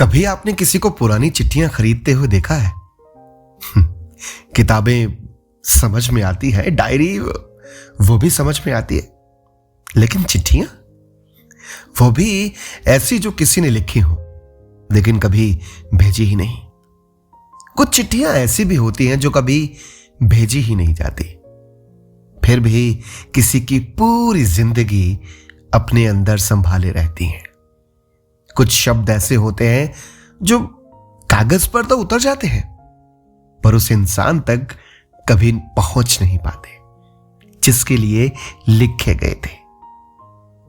कभी आपने किसी को पुरानी चिट्ठियां खरीदते हुए देखा है? किताबें समझ में आती है, डायरी वो भी समझ में आती है, लेकिन चिट्ठियां वो भी ऐसी जो किसी ने लिखी हो लेकिन कभी भेजी ही नहीं। कुछ चिट्ठियां ऐसी भी होती हैं जो कभी भेजी ही नहीं जाती, फिर भी किसी की पूरी जिंदगी अपने अंदर संभाले रहती हैं। कुछ शब्द ऐसे होते हैं जो कागज पर तो उतर जाते हैं पर उस इंसान तक कभी पहुंच नहीं पाते जिसके लिए लिखे गए थे,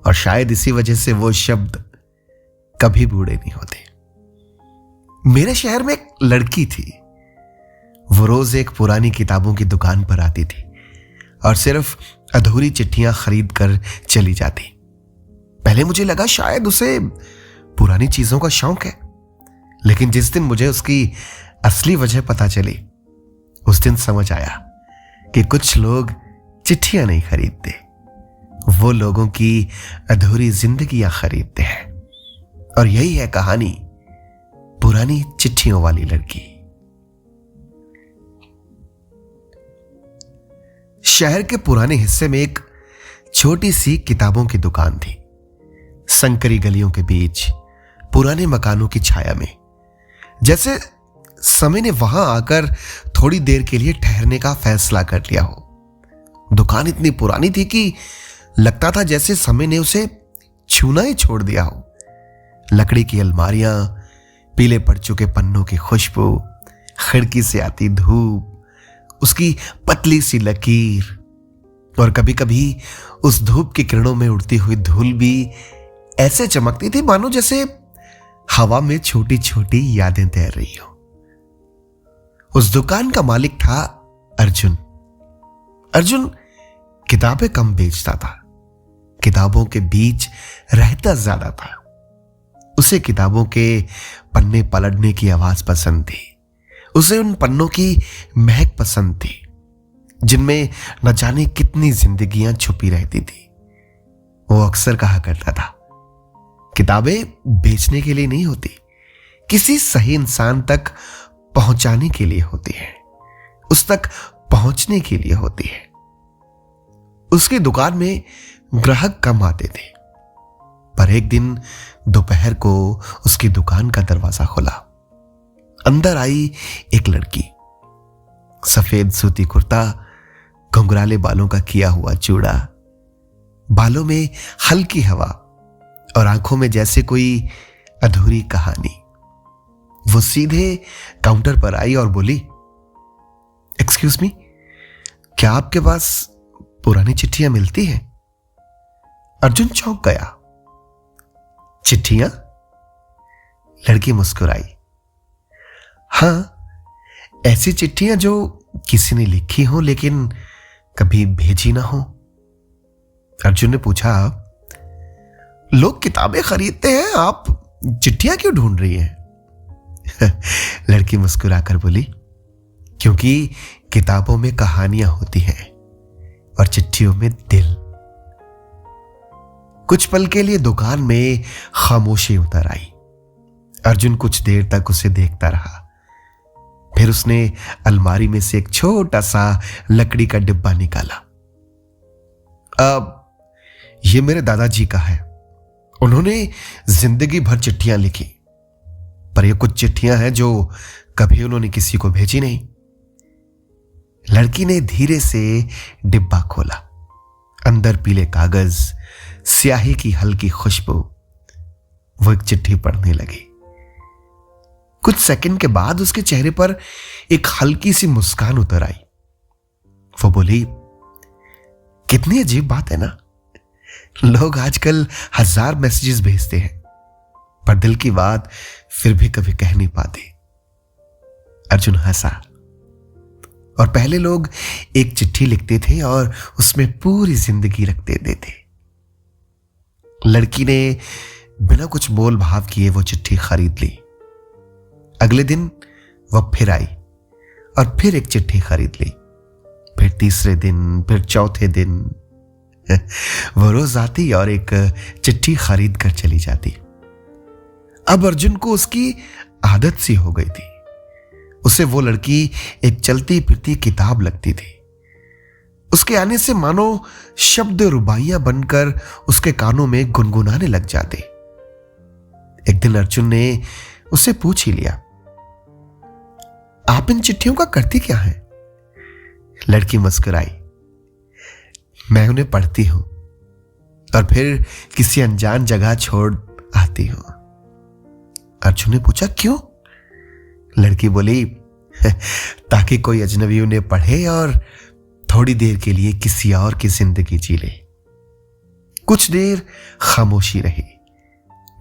और शायद इसी वजह से वो शब्द कभी बूढ़े नहीं होते। मेरे शहर में एक लड़की थी। वो रोज एक पुरानी किताबों की दुकान पर आती थी और सिर्फ अधूरी चिट्ठियां खरीद कर चली जाती। पहले मुझे लगा शायद उसे पुरानी चीजों का शौक है, लेकिन जिस दिन मुझे उसकी असली वजह पता चली उस दिन समझ आया कि कुछ लोग चिट्ठियां नहीं खरीदते, वो लोगों की अधूरी जिंदगियां खरीदते हैं। और यही है कहानी पुरानी चिट्ठियों वाली लड़की। शहर के पुराने हिस्से में एक छोटी सी किताबों की दुकान थी। संकरी गलियों के बीच पुराने मकानों की छाया में, जैसे समय ने वहां आकर थोड़ी देर के लिए ठहरने का फैसला कर लिया हो। दुकान इतनी पुरानी थी कि लगता था जैसे समय ने उसे छूना ही छोड़ दिया हो। लकड़ी की अलमारियां, पीले पड़ चुके पन्नों की खुशबू, खिड़की से आती धूप, उसकी पतली सी लकीर, और कभी कभी उस धूप की किरणों में उड़ती हुई धूल भी ऐसे चमकती थी मानो जैसे हवा में छोटी छोटी यादें तैर रही हो। उस दुकान का मालिक था अर्जुन। अर्जुन किताबें कम बेचता था, किताबों के बीच रहता ज्यादा था। उसे किताबों के पन्ने पलटने की आवाज पसंद थी। उसे उन पन्नों की महक पसंद थी जिनमें न जाने कितनी जिंदगियां छुपी रहती थी। वो अक्सर कहा करता था, किताबें बेचने के लिए नहीं होती, किसी सही इंसान तक पहुंचाने के लिए होती है, उस तक पहुंचने के लिए होती है। उसकी दुकान में ग्राहक कम आते थे, पर एक दिन दोपहर को उसकी दुकान का दरवाजा खुला। अंदर आई एक लड़की। सफेद सूती कुर्ता, घुंघराले बालों का किया हुआ चूड़ा, बालों में हल्की हवा और आंखों में जैसे कोई अधूरी कहानी। वो सीधे काउंटर पर आई और बोली, एक्सक्यूज मी, क्या आपके पास पुरानी चिट्ठियां मिलती हैं? अर्जुन चौंक गया। चिट्ठियां? लड़की मुस्कुराई। हां, ऐसी चिट्ठियां जो किसी ने लिखी हो लेकिन कभी भेजी ना हो। अर्जुन ने पूछा, लोग किताबें खरीदते हैं, आप चिट्ठियां क्यों ढूंढ रही हैं? लड़की मुस्कुराकर बोली, क्योंकि किताबों में कहानियां होती हैं और चिट्ठियों में दिल। कुछ पल के लिए दुकान में खामोशी उतर आई। अर्जुन कुछ देर तक उसे देखता रहा। फिर उसने अलमारी में से एक छोटा सा लकड़ी का डिब्बा निकाला। ये मेरे दादाजी का है, उन्होंने जिंदगी भर चिट्ठियां लिखी, पर ये कुछ चिट्ठियां हैं जो कभी उन्होंने किसी को भेजी नहीं। लड़की ने धीरे से डिब्बा खोला। अंदर पीले कागज, स्याही की हल्की खुशबू। वो एक चिट्ठी पढ़ने लगी। कुछ सेकंड के बाद उसके चेहरे पर एक हल्की सी मुस्कान उतर आई। वो बोली, कितनी अजीब बात है ना, लोग आजकल 1000 मैसेजेस भेजते हैं पर दिल की बात फिर भी कभी कह नहीं पाते। अर्जुन हंसा। और पहले लोग एक चिट्ठी लिखते थे और उसमें पूरी जिंदगी रख देते थे। लड़की ने बिना कुछ मोल भाव किए वो चिट्ठी खरीद ली। अगले दिन वह फिर आई और फिर एक चिट्ठी खरीद ली। फिर तीसरे दिन, फिर चौथे दिन वो रोज आती और एक चिट्ठी खरीद कर चली जाती। अब अर्जुन को उसकी आदत सी हो गई थी। उसे वो लड़की एक चलती फिरती किताब लगती थी। उसके आने से मानो शब्द रुबाइयां बनकर उसके कानों में गुनगुनाने लग जाते। एक दिन अर्जुन ने उससे पूछ ही लिया, आप इन चिट्ठियों का करती क्या है? लड़की मुस्कुराई, मैं उन्हें पढ़ती हूं और फिर किसी अनजान जगह छोड़ आती हूं। अर्जुन ने पूछा, क्यों? लड़की बोली, ताकि कोई अजनबी उन्हें पढ़े और थोड़ी देर के लिए किसी और की जिंदगी जी ले। कुछ देर खामोशी रही,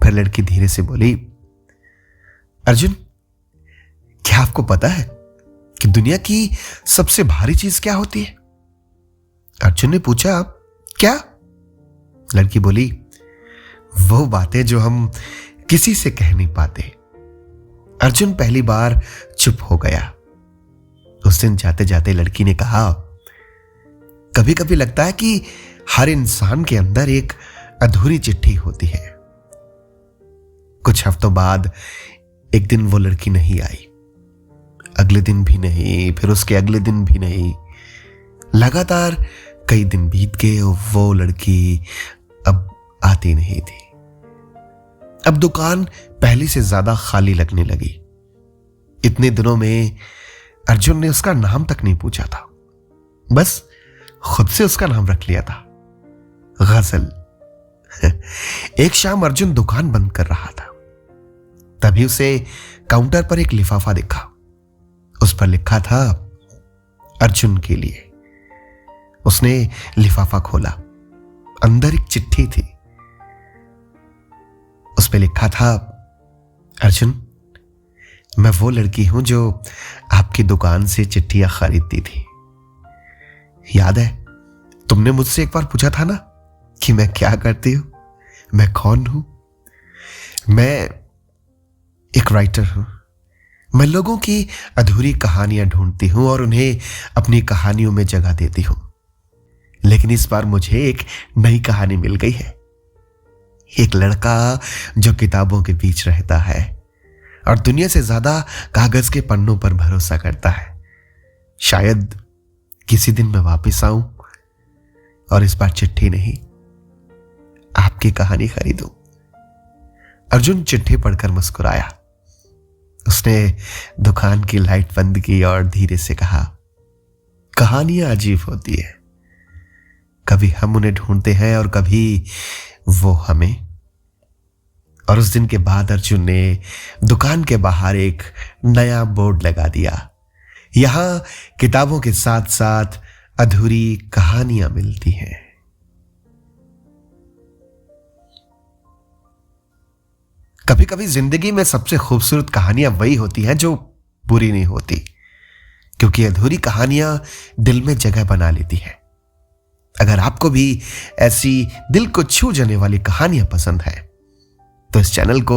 फिर लड़की धीरे से बोली, अर्जुन, क्या आपको पता है कि दुनिया की सबसे भारी चीज क्या होती है? अर्जुन ने पूछा, क्या? लड़की बोली, वो बातें जो हम किसी से कह नहीं पाते। अर्जुन पहली बार चुप हो गया। उस दिन जाते जाते लड़की ने कहा, कभी कभी लगता है कि हर इंसान के अंदर एक अधूरी चिट्ठी होती है। कुछ हफ्तों बाद एक दिन वो लड़की नहीं आई, अगले दिन भी नहीं, फिर उसके अगले दिन भी नहीं। लगातार कई दिन बीत गए और वो लड़की अब आती नहीं थी। अब दुकान पहले से ज्यादा खाली लगने लगी। इतने दिनों में अर्जुन ने उसका नाम तक नहीं पूछा था, बस खुद से उसका नाम रख लिया था, गजल। एक शाम अर्जुन दुकान बंद कर रहा था, तभी उसे काउंटर पर एक लिफाफा दिखा। उस पर लिखा था, अर्जुन के लिए। उसने लिफाफा खोला, अंदर एक चिट्ठी थी। उस पर लिखा था, अर्जुन, मैं वो लड़की हूं जो आपकी दुकान से चिट्ठियां खरीदती थी। याद है, तुमने मुझसे एक बार पूछा था ना कि मैं क्या करती हूं, मैं कौन हूं? मैं एक राइटर हूं। मैं लोगों की अधूरी कहानियां ढूंढती हूं और उन्हें अपनी कहानियों में जगह देती हूं। लेकिन इस बार मुझे एक नई कहानी मिल गई है। एक लड़का जो किताबों के बीच रहता है और दुनिया से ज्यादा कागज के पन्नों पर भरोसा करता है। शायद किसी दिन मैं वापस आऊं और इस बार चिट्ठी नहीं, आपकी कहानी खरीदूं। अर्जुन चिट्ठी पढ़कर मुस्कुराया। उसने दुकान की लाइट बंद की और धीरे से कहा, कहानियां अजीब होती है, कभी हम उन्हें ढूंढते हैं और कभी वो हमें। और उस दिन के बाद अर्जुन ने दुकान के बाहर एक नया बोर्ड लगा दिया, यहां किताबों के साथ साथ अधूरी कहानियां मिलती हैं। कभी कभी जिंदगी में सबसे खूबसूरत कहानियां वही होती हैं जो बुरी नहीं होती, क्योंकि अधूरी कहानियां दिल में जगह बना लेती हैं। अगर आपको भी ऐसी दिल को छू जाने वाली कहानियां पसंद है तो इस चैनल को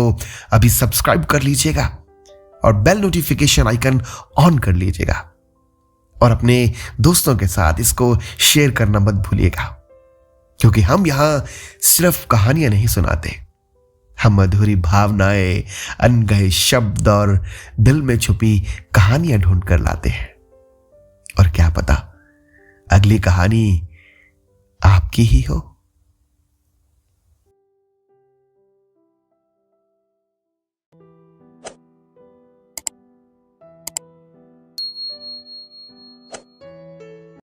अभी सब्सक्राइब कर लीजिएगा और बेल नोटिफिकेशन आइकन ऑन कर लीजिएगा और अपने दोस्तों के साथ इसको शेयर करना मत भूलिएगा, क्योंकि हम यहां सिर्फ कहानियां नहीं सुनाते, हम अधूरी भावनाएं, अनगढ़े शब्द और दिल में छुपी कहानियां ढूंढ कर लाते हैं। और क्या पता अगली कहानी आपकी ही हो।